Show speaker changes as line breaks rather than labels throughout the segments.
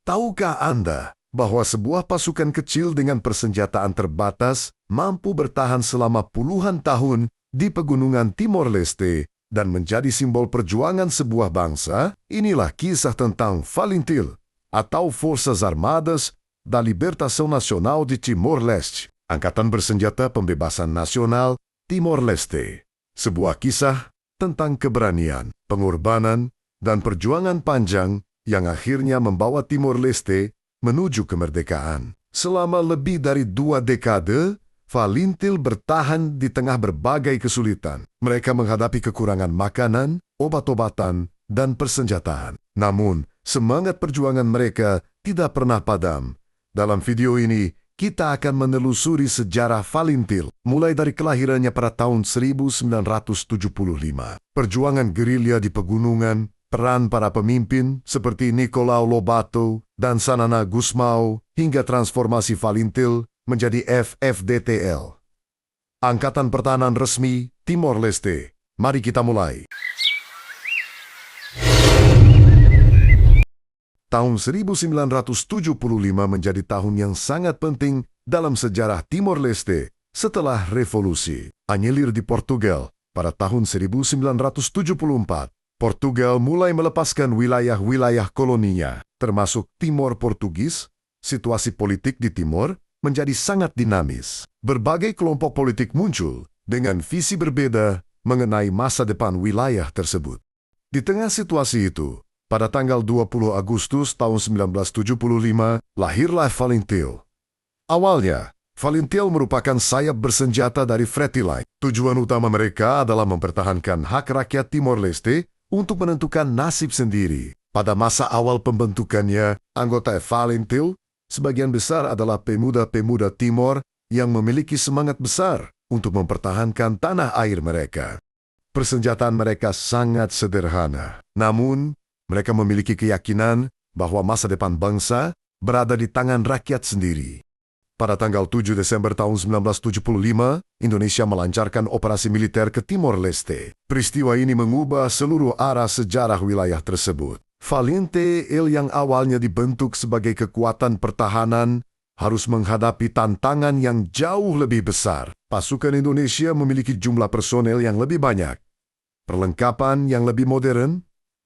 Tahukah Anda bahwa sebuah pasukan kecil dengan persenjataan terbatas mampu bertahan selama puluhan tahun di pegunungan Timor Leste dan menjadi simbol perjuangan sebuah bangsa? Inilah kisah tentang Valintil, atau Forças Armadas da Libertação Nacional de Timor-Leste, Angkatan Bersenjata Pembebasan Nasional Timor Leste. Sebuah kisah tentang keberanian, pengorbanan, dan perjuangan panjang yang akhirnya membawa Timor Leste menuju kemerdekaan. Selama lebih dari 2 dekade, Valintil bertahan di tengah berbagai kesulitan. Mereka menghadapi kekurangan makanan, obat-obatan, dan persenjataan. Namun, semangat perjuangan mereka tidak pernah padam. Dalam video ini, kita akan menelusuri sejarah Valintil, mulai dari kelahirannya pada tahun 1975. Perjuangan gerilya di pegunungan, peran para pemimpin seperti Nicolau Lobato dan Sanana Gusmao, hingga transformasi Valintil menjadi FFDTL, Angkatan Pertahanan Resmi Timor Leste. Mari kita mulai. Tahun 1975 menjadi tahun yang sangat penting dalam sejarah Timor Leste setelah revolusi. Anyelir di Portugal pada tahun 1974, Portugal mulai melepaskan wilayah-wilayah koloninya, termasuk Timor Portugis. Situasi politik di Timor menjadi sangat dinamis. Berbagai kelompok politik muncul dengan visi berbeda mengenai masa depan wilayah tersebut. Di tengah situasi itu, pada tanggal 20 Agustus tahun 1975, lahirlah Valintil. Awalnya, Valintil merupakan sayap bersenjata dari Fretilin. Tujuan utama mereka adalah mempertahankan hak rakyat Timor Leste untuk menentukan nasib sendiri. Pada masa awal pembentukannya, anggota Valintil sebagian besar adalah pemuda-pemuda Timor yang memiliki semangat besar untuk mempertahankan tanah air mereka. Persenjataan mereka sangat sederhana, namun mereka memiliki keyakinan bahwa masa depan bangsa berada di tangan rakyat sendiri. Pada tanggal 7 Desember tahun 1975, Indonesia melancarkan operasi militer ke Timor Leste. Peristiwa ini mengubah seluruh arah sejarah wilayah tersebut. Valintil yang awalnya dibentuk sebagai kekuatan pertahanan harus menghadapi tantangan yang jauh lebih besar. Pasukan Indonesia memiliki jumlah personel yang lebih banyak, perlengkapan yang lebih modern,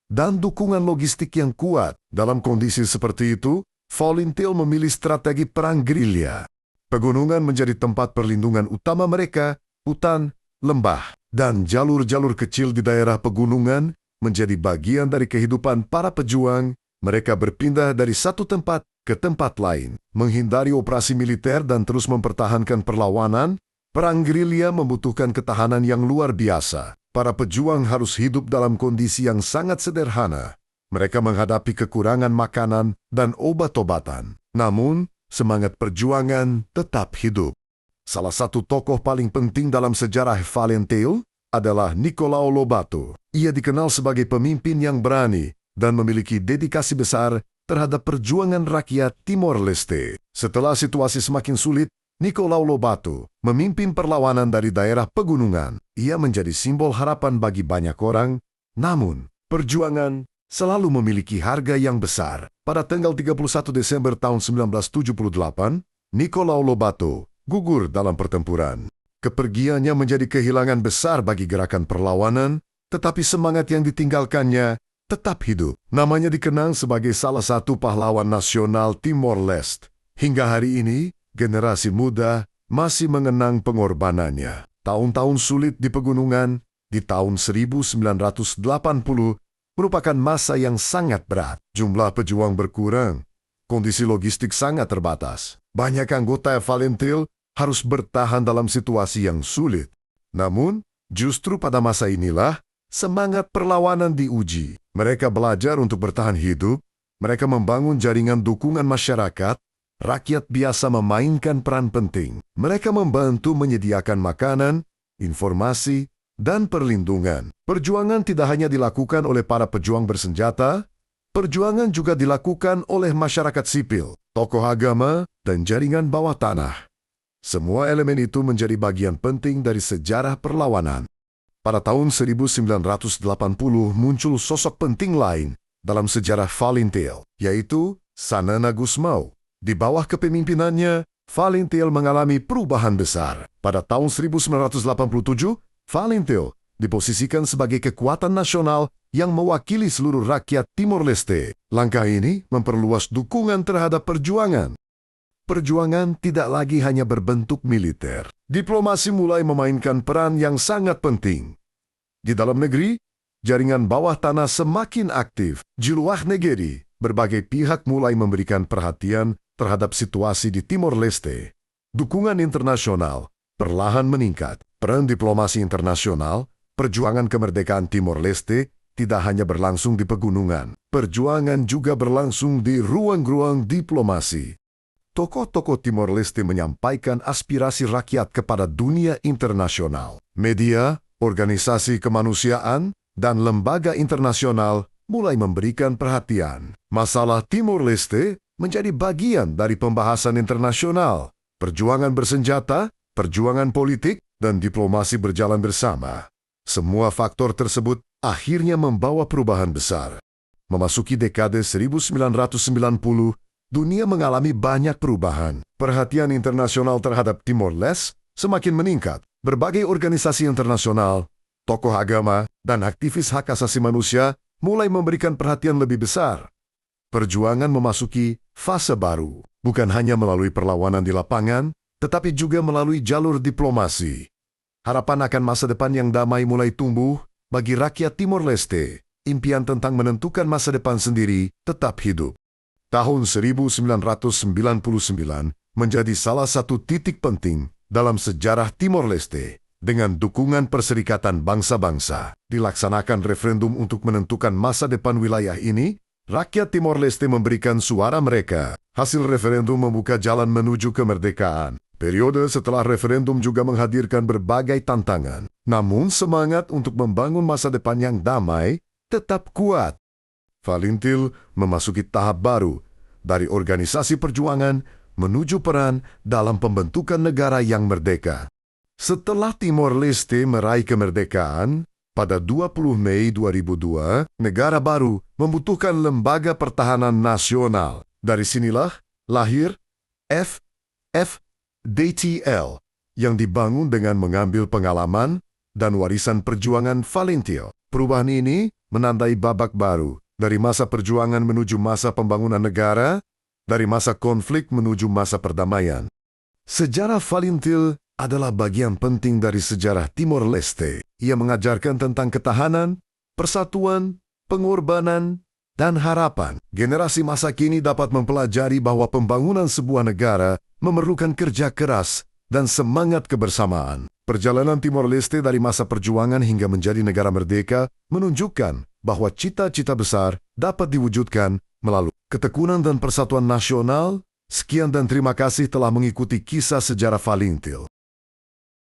dan dukungan logistik yang kuat. Dalam kondisi seperti itu, Valintil memilih strategi perang gerilya. Pegunungan menjadi tempat perlindungan utama mereka. Hutan, lembah, dan jalur-jalur kecil di daerah pegunungan menjadi bagian dari kehidupan para pejuang. Mereka berpindah dari satu tempat ke tempat lain, menghindari operasi militer dan terus mempertahankan perlawanan. Perang gerilya membutuhkan ketahanan yang luar biasa. Para pejuang harus hidup dalam kondisi yang sangat sederhana. Mereka menghadapi kekurangan makanan dan obat-obatan. Namun, semangat perjuangan tetap hidup. Salah satu tokoh paling penting dalam sejarah Valintil adalah Nicolau Lobato. Ia dikenal sebagai pemimpin yang berani dan memiliki dedikasi besar terhadap perjuangan rakyat Timor Leste. Setelah situasi semakin sulit, Nicolau Lobato memimpin perlawanan dari daerah pegunungan. Ia menjadi simbol harapan bagi banyak orang. Namun, perjuangan selalu memiliki harga yang besar. Pada tanggal 31 Desember tahun 1978, Nicolau Lobato gugur dalam pertempuran. Kepergiannya menjadi kehilangan besar bagi gerakan perlawanan, tetapi semangat yang ditinggalkannya tetap hidup. Namanya dikenang sebagai salah satu pahlawan nasional Timor Leste. Hingga hari ini, generasi muda masih mengenang pengorbanannya. Tahun-tahun sulit di pegunungan di tahun 1980 merupakan masa yang sangat berat. Jumlah pejuang berkurang, kondisi logistik sangat terbatas. Banyak anggota Valintil harus bertahan dalam situasi yang sulit. Namun, justru pada masa inilah semangat perlawanan diuji. Mereka belajar untuk bertahan hidup, mereka membangun jaringan dukungan masyarakat, rakyat biasa memainkan peran penting. Mereka membantu menyediakan makanan, informasi, dan perlindungan. Perjuangan tidak hanya dilakukan oleh para pejuang bersenjata, perjuangan juga dilakukan oleh masyarakat sipil, tokoh agama, dan jaringan bawah tanah. Semua elemen itu menjadi bagian penting dari sejarah perlawanan. Pada tahun 1980 muncul sosok penting lain dalam sejarah Valintil, yaitu Sanana Gusmao. Di bawah kepemimpinannya, Valintil mengalami perubahan besar. Pada tahun 1987, Valintil diposisikan sebagai kekuatan nasional yang mewakili seluruh rakyat Timor Leste. Langkah ini memperluas dukungan terhadap perjuangan. Perjuangan tidak lagi hanya berbentuk militer. Diplomasi mulai memainkan peran yang sangat penting. Di dalam negeri, jaringan bawah tanah semakin aktif. Di luar negeri, berbagai pihak mulai memberikan perhatian terhadap situasi di Timor Leste. Dukungan internasional perlahan meningkat. Peran diplomasi internasional, perjuangan kemerdekaan Timor Leste tidak hanya berlangsung di pegunungan. Perjuangan juga berlangsung di ruang-ruang diplomasi. Tokoh-tokoh Timor Leste menyampaikan aspirasi rakyat kepada dunia internasional. Media, organisasi kemanusiaan, dan lembaga internasional mulai memberikan perhatian. Masalah Timor Leste menjadi bagian dari pembahasan internasional. Perjuangan bersenjata, perjuangan politik, dan diplomasi berjalan bersama. Semua faktor tersebut akhirnya membawa perubahan besar. Memasuki dekade 1990, dunia mengalami banyak perubahan. Perhatian internasional terhadap Timor Leste semakin meningkat. Berbagai organisasi internasional, tokoh agama, dan aktivis hak asasi manusia mulai memberikan perhatian lebih besar. Perjuangan memasuki fase baru, bukan hanya melalui perlawanan di lapangan, tetapi juga melalui jalur diplomasi. Harapan akan masa depan yang damai mulai tumbuh bagi rakyat Timor Leste. Impian tentang menentukan masa depan sendiri tetap hidup. Tahun 1999 menjadi salah satu titik penting dalam sejarah Timor Leste. Dengan dukungan Perserikatan Bangsa-Bangsa, dilaksanakan referendum untuk menentukan masa depan wilayah ini. Rakyat Timor Leste memberikan suara mereka. Hasil referendum membuka jalan menuju kemerdekaan. Periode setelah referendum juga menghadirkan berbagai tantangan. Namun semangat untuk membangun masa depan yang damai tetap kuat. Valintil memasuki tahap baru dari organisasi perjuangan menuju peran dalam pembentukan negara yang merdeka. Setelah Timor Leste meraih kemerdekaan, pada 20 Mei 2002, negara baru membutuhkan lembaga pertahanan nasional. Dari sinilah lahir FFDTL yang dibangun dengan mengambil pengalaman dan warisan perjuangan Valintil. Perubahan ini menandai babak baru dari masa perjuangan menuju masa pembangunan negara, dari masa konflik menuju masa perdamaian. Sejarah Valintil adalah bagian penting dari sejarah Timor Leste. Ia mengajarkan tentang ketahanan, persatuan, pengorbanan, dan harapan. Generasi masa kini dapat mempelajari bahwa pembangunan sebuah negara memerlukan kerja keras dan semangat kebersamaan. Perjalanan Timor Leste dari masa perjuangan hingga menjadi negara merdeka menunjukkan bahwa cita-cita besar dapat diwujudkan melalui ketekunan dan persatuan nasional. Sekian dan terima kasih telah mengikuti kisah sejarah Valintil.